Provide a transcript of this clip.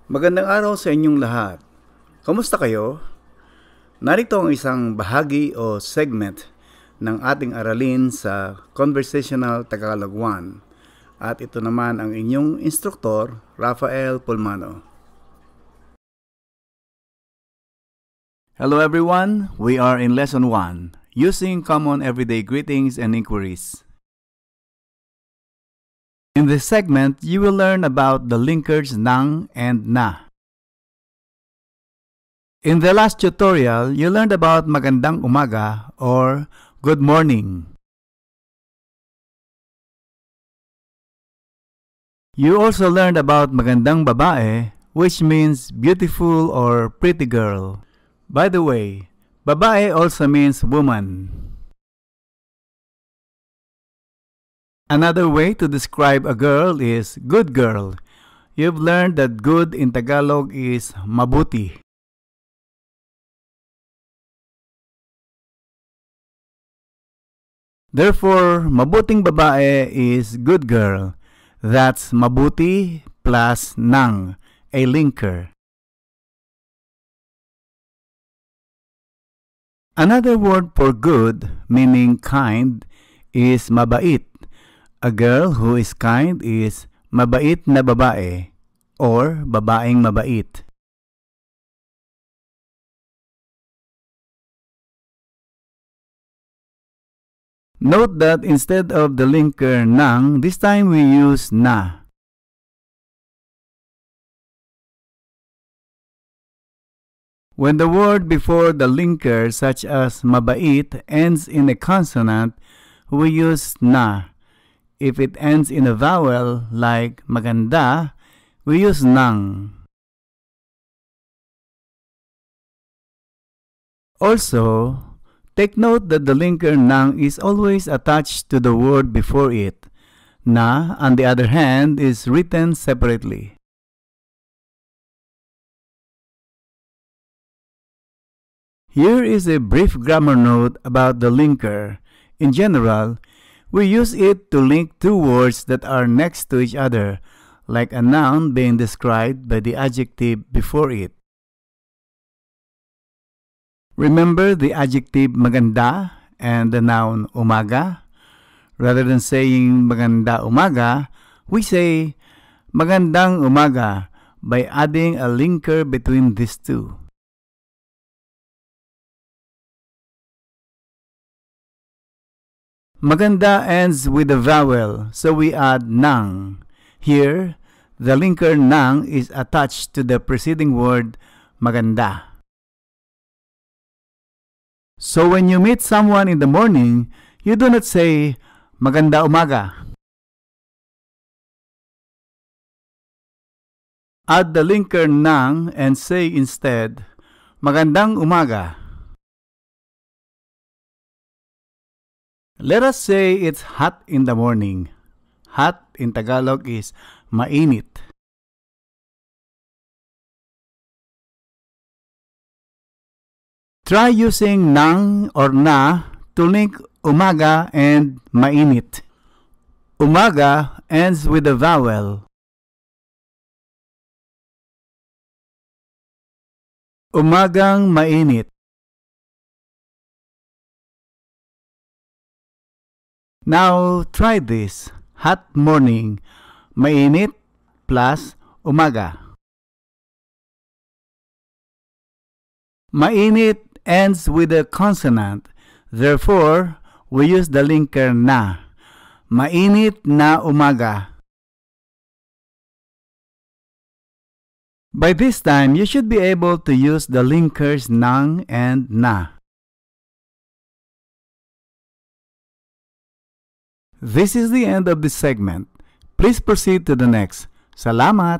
Magandang araw sa inyong lahat. Kamusta kayo? Narito ang isang bahagi o segment ng ating aralin sa Conversational Tagalog 1. At ito naman ang inyong instruktor, Rafael Pulmano. Hello everyone, we are in Lesson 1, using common everyday greetings and inquiries. In this segment, you will learn about the linkers nang and na. In the last tutorial, you learned about magandang umaga or good morning. You also learned about magandang babae, which means beautiful or pretty girl. By the way, babae also means woman. Another way to describe a girl is good girl. You've learned that good in Tagalog is mabuti. Therefore, mabuting babae is good girl. That's mabuti plus nang, a linker. Another word for good, meaning kind, is mabait. A girl who is kind is mabait na babae or babaeng mabait. Note that instead of the linker nang, this time we use na. When the word before the linker such as mabait ends in a consonant, we use na. If it ends in a vowel like maganda, we use nang. Also, take note that the linker nang is always attached to the word before it. Na, on the other hand, is written separately. Here is a brief grammar note about the linker. In general, we use it to link two words that are next to each other, like a noun being described by the adjective before it. Remember the adjective maganda and the noun umaga? Rather than saying maganda umaga, we say magandang umaga by adding a linker between these two. Maganda ends with a vowel, so we add nang. Here, the linker nang is attached to the preceding word maganda. So when you meet someone in the morning, you do not say maganda umaga. Add the linker nang and say instead magandang umaga. Let us say it's hot in the morning. Hot in Tagalog is mainit. Try using nang or na to link umaga and mainit. Umaga ends with a vowel. Umagang mainit. Now, try this. Hot morning, mainit plus umaga. Mainit ends with a consonant. Therefore, we use the linker na. Mainit na umaga. By this time, you should be able to use the linkers nang and na. This is the end of this segment. Please proceed to the next. Salamat!